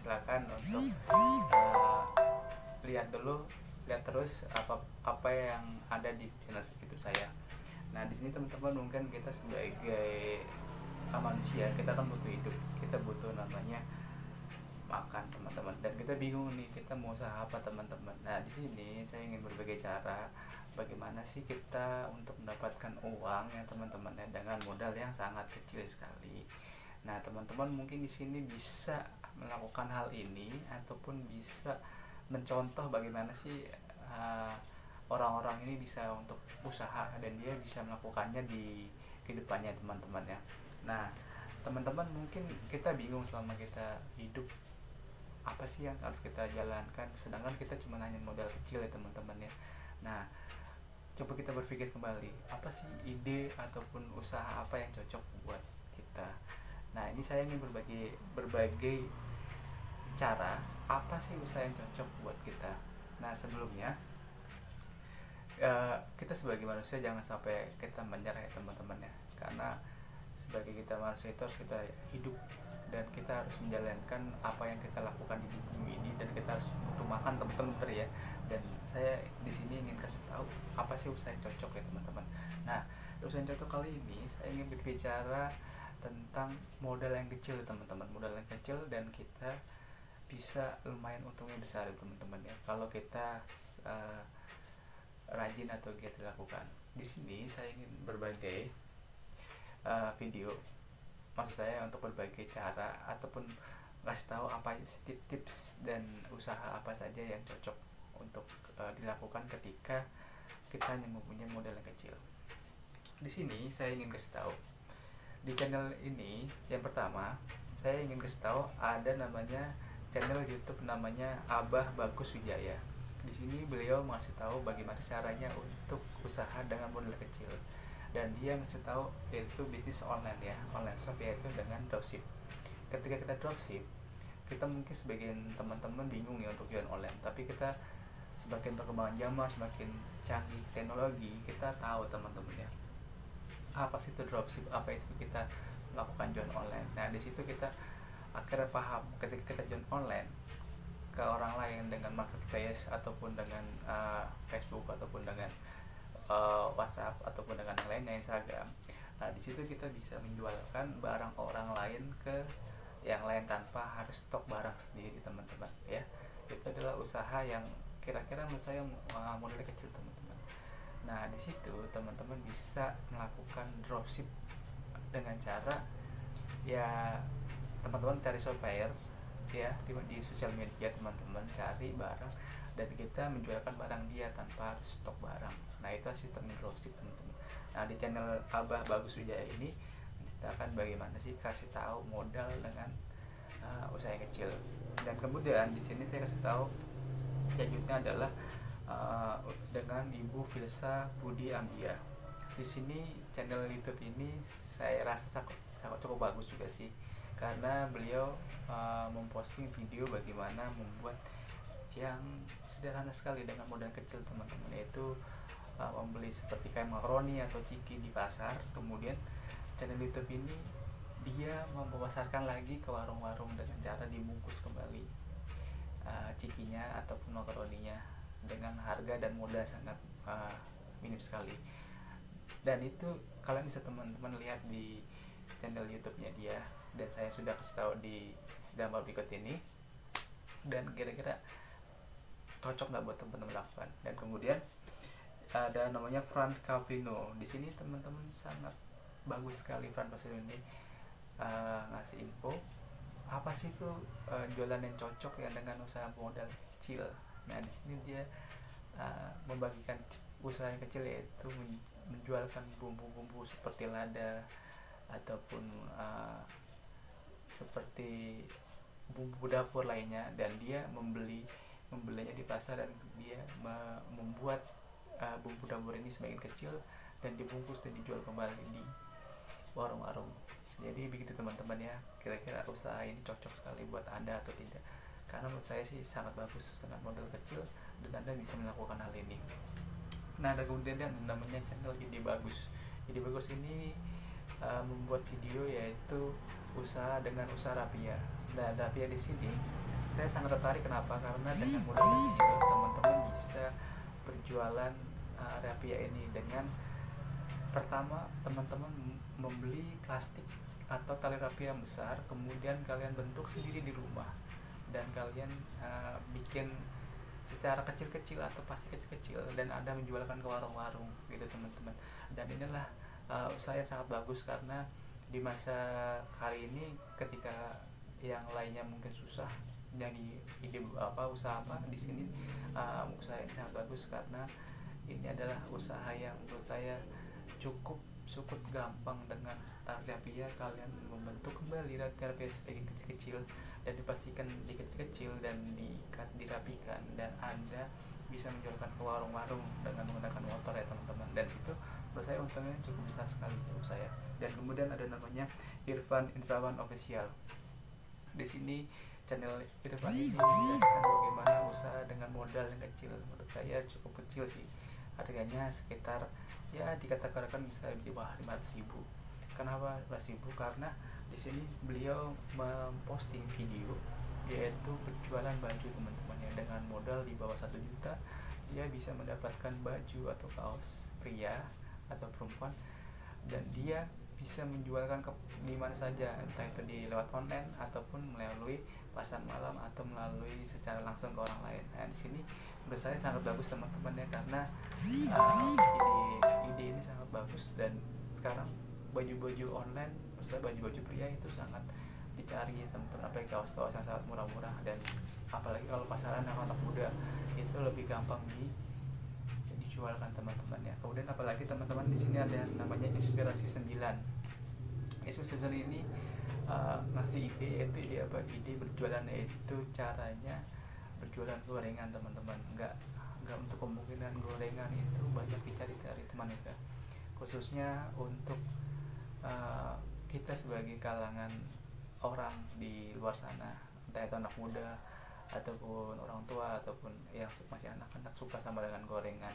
silakan untuk lihat terus apa yang ada di channel YouTube saya. Nah, di sini teman-teman mungkin kita sebagai manusia, kita kan butuh hidup, kita butuh namanya makan teman-teman, dan kita bingung nih kita mau usaha apa teman-teman. Nah, di sini saya ingin berbagi cara bagaimana sih kita untuk mendapatkan uang ya teman-teman ya, dengan modal yang sangat kecil sekali. Nah, teman-teman mungkin di sini bisa melakukan hal ini ataupun bisa mencontoh bagaimana sih orang-orang ini bisa untuk usaha dan dia bisa melakukannya di kehidupannya teman-teman ya. Nah, teman-teman mungkin kita bingung selama kita hidup apa sih yang harus kita jalankan, sedangkan kita cuma hanya modal kecil ya teman-teman ya. Nah, coba kita berpikir kembali, apa sih ide ataupun usaha apa yang cocok buat kita. Nah, ini saya ingin berbagai cara apa sih usaha yang cocok buat kita. Nah, sebelumnya kita sebagai manusia jangan sampai kita menyerah ya teman-teman ya, karena sebagai kita manusia itu harus kita hidup dan kita harus menjalankan apa yang kita lakukan di bumi ini, dan kita harus butuh makan teman-teman ya. Dan saya di sini ingin kasih tahu apa sih usaha yang cocok ya teman-teman. Nah, usaha yang cocok kali ini saya ingin berbicara tentang modal yang kecil teman-teman, modal yang kecil dan kita bisa lumayan untungnya besar ya teman-teman ya, kalau kita rajin atau giat dilakukan. Di sini saya ingin berbagai video, maksud saya untuk berbagai cara ataupun kasih tahu apa tips dan usaha apa saja yang cocok untuk dilakukan ketika kita hanya mempunyai modal yang kecil. Di sini saya ingin kasih tahu di channel ini, yang pertama saya ingin kasih tahu ada namanya channel YouTube namanya Abah Bagus Wijaya. Di sini beliau ngasih tahu bagaimana caranya untuk usaha dengan modal kecil, dan dia ngasih tahu yaitu bisnis online ya, online shop, yaitu dengan dropship. Ketika kita dropship, kita mungkin sebagian teman-teman bingung ya untuk jualan online, tapi kita semakin perkembangan zaman, semakin canggih teknologi, kita tahu teman-teman ya apa sih itu dropship, apa itu kita melakukan jualan online. Nah, di situ kita akhirnya paham ketika kita jualan online ke orang lain dengan marketplace ataupun dengan Facebook ataupun dengan WhatsApp ataupun dengan yang lainnya, Instagram. Nah, di situ kita bisa menjualkan barang orang lain ke yang lain tanpa harus stok barang sendiri teman-teman ya. Itu adalah usaha yang kira-kira menurut saya modalnya kecil teman-teman. Nah, di situ teman-teman bisa melakukan dropship dengan cara ya teman-teman cari supplier ya di sosial media, teman-teman cari barang dan kita menjualkan barang dia tanpa stok barang. Nah, itu sistem dropship teman-teman. Nah, di channel Abah Bagus Wijaya ini menceritakan bagaimana sih kasih tahu modal dengan usaha yang kecil. Dan kemudian di sini saya kasih tahu selanjutnya adalah dengan Ibu Filsa Budi Ambia. Di sini channel YouTube ini saya rasa cukup bagus juga sih, karena beliau memposting video bagaimana membuat yang sederhana sekali dengan modal kecil teman-teman, yaitu membeli seperti kayak makaroni atau ciki di pasar. Kemudian channel YouTube ini dia memasarkan lagi ke warung-warung dengan cara dibungkus kembali cikinya ataupun makaroninya dengan harga dan modal sangat minim sekali. Dan itu kalian bisa teman-teman lihat di channel YouTube-nya dia, dan saya sudah kasih tahu di gambar berikut ini, dan kira-kira cocok nggak buat teman-teman lakukan. Dan kemudian ada namanya Fran Cavino. Di sini teman-teman sangat bagus sekali Fran Cavino ini ngasih info apa sih itu jualan yang cocok ya dengan usaha modal kecil. Nah, di sini dia membagikan usaha yang kecil, yaitu menjualkan bumbu-bumbu seperti lada ataupun seperti bumbu dapur lainnya, dan dia membelinya di pasar, dan dia membuat bumbu dapur ini semakin kecil dan dibungkus dan dijual kembali di warung-warung. Jadi begitu teman-teman ya, kira-kira usaha ini cocok sekali buat Anda atau tidak? Karena menurut saya sih sangat bagus, sangat modal kecil dan Anda bisa melakukan hal ini. Nah, ada kemudian namanya channel Ide Bagus. Ide Bagus ini membuat video yaitu usaha dengan usaha rapia. Nah, rapia di sini saya sangat tertarik. Kenapa? Karena dengan modal kecil teman-teman bisa berjualan rapia ini. Dengan pertama, teman-teman membeli plastik atau tali rapia yang besar, kemudian kalian bentuk sendiri di rumah dan kalian bikin secara kecil-kecil atau pasti kecil-kecil dan Anda menjualkan ke warung-warung gitu teman-teman. Dan inilah usaha yang sangat bagus, karena di masa kali ini ketika yang lainnya mungkin susah jadi ide usaha apa di sini, usaha yang sangat bagus karena ini adalah usaha yang menurut saya cukup gampang. Dengan tali rapia kalian membentuk kembali rapia sebagai kecil-kecil dan dipastikan dikecil-kecil dan diikat, dirapikan, dan Anda bisa menjualkan ke warung-warung dengan menggunakan motor ya teman-teman. Dan situ menurut saya untungnya cukup besar sekali untuk saya. Dan kemudian ada namanya Irfan Indrawan Official. Di sini channel Irfan ini menjelaskan bagaimana usaha dengan modal yang kecil. Menurut saya cukup kecil sih, harganya sekitar ya dikatakan bisa di bawah 500.000. Kenapa 500.000? Karena di sini beliau memposting video yaitu berjualan baju teman-teman ya. Dengan modal di bawah 1 juta dia bisa mendapatkan baju atau kaos pria atau perempuan, dan dia bisa menjualkan di mana saja, entah itu di lewat online ataupun melalui pasar malam atau melalui secara langsung ke orang lain. Nah, di sini menurut saya sangat bagus teman-teman ya, karena ide ini sangat bagus. Dan sekarang baju-baju online, maksudnya baju-baju pria itu sangat dicari teman-teman, apalagi kaos-kaos yang sangat murah-murah, dan apalagi kalau pasaran anak muda itu lebih gampang dijualkan teman-teman ya. Kemudian apalagi teman-teman di sini ada yang namanya Inspirasi 9. Inspirasi 9 ini ngasih ide, yaitu ide apa? Ide berjualan, yaitu caranya berjualan gorengan teman-teman. Enggak untuk kemungkinan gorengan itu banyak dicari dari teman kita, khususnya untuk kita sebagai kalangan orang di luar sana, entah itu anak muda ataupun orang tua ataupun yang masih anak-anak suka sama dengan gorengan.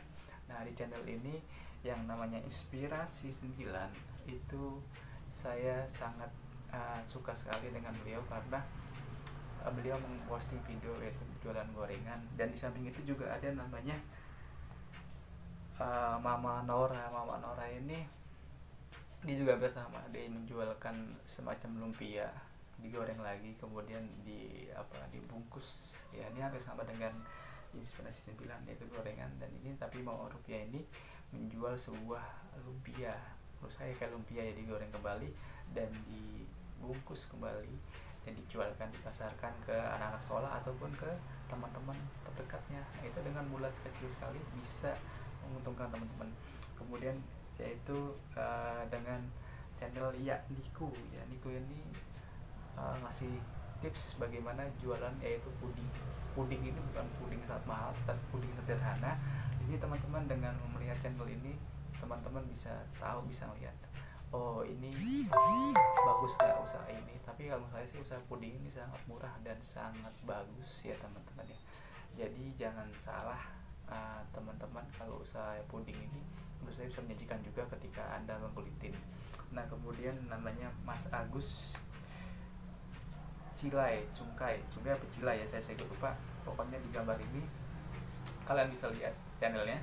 Nah, di channel ini yang namanya Inspirasi 9 itu saya sangat suka sekali dengan beliau, karena beliau memposting video yaitu jualan gorengan. Dan di samping itu juga ada namanya Mama Nora ini dia juga bersama, dia menjualkan semacam lumpia digoreng lagi kemudian dibungkus ya. Ini hampir sama dengan Inspirasi 9 yaitu gorengan, dan ini tapi Mama Rupiah ini menjual sebuah lumpia, menurut saya kayak lumpia ya, digoreng kembali dan dibungkus kembali dan dijualkan, dipasarkan ke anak-anak sekolah ataupun ke teman-teman terdekatnya. Nah, itu dengan modal kecil sekali bisa menguntungkan teman-teman. Kemudian yaitu dengan channel Niku ini ngasih tips bagaimana jualan, yaitu puding ini bukan puding sangat mahal tapi puding sederhana. Di sini teman-teman dengan melihat channel ini teman-teman bisa tahu, bisa melihat oh ini bagus gak usaha ini. Tapi kalau saya sih usaha puding ini sangat murah dan sangat bagus ya teman-teman ya. Jadi jangan salah teman-teman, kalau usaha puding ini menurut saya bisa menyajikan juga ketika Anda mengkulitin. Nah, kemudian namanya Mas Agus Cungkai apa Cilai ya, saya lupa. Pokoknya di gambar ini kalian bisa lihat channelnya.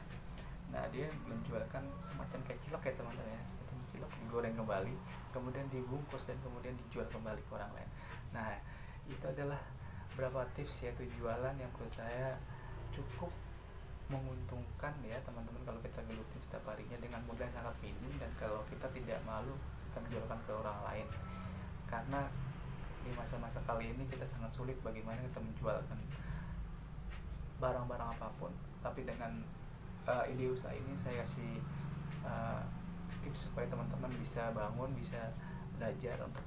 Nah, dia menjualkan semacam kayak cilok ya teman-teman ya, semacam cilok digoreng kembali kemudian dibungkus dan kemudian dijual kembali ke orang lain. Nah, itu adalah beberapa tips yaitu jualan yang menurut saya cukup menguntungkan ya teman-teman kalau kita gelutin setiap harinya dengan modal yang sangat minim, dan kalau kita tidak malu kita menjualkan ke orang lain. Karena di masa-masa kali ini kita sangat sulit bagaimana kita menjualkan barang-barang apapun, tapi dengan ide usaha ini saya kasih tips supaya teman-teman bisa bangun, bisa belajar untuk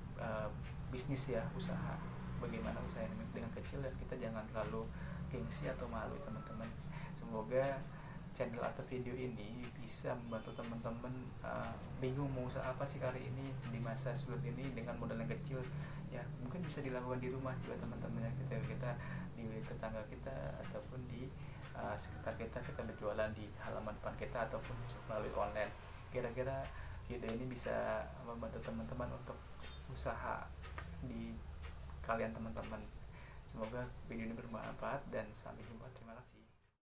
bisnis ya, usaha bagaimana usaha dengan kecil, dan kita jangan terlalu gengsi atau malu teman-teman. Semoga channel atau video ini bisa membantu teman-teman bingung mau usaha apa sih kali ini di masa sulit ini dengan modal yang kecil ya. Mungkin bisa dilakukan di rumah juga teman-teman ya, kita di tetangga kita ataupun di sekitar kita berjualan di halaman depan kita ataupun melalui online. Kira-kira video ini bisa membantu teman-teman untuk usaha di kalian teman-teman. Semoga video ini bermanfaat dan sampai jumpa. Terima kasih.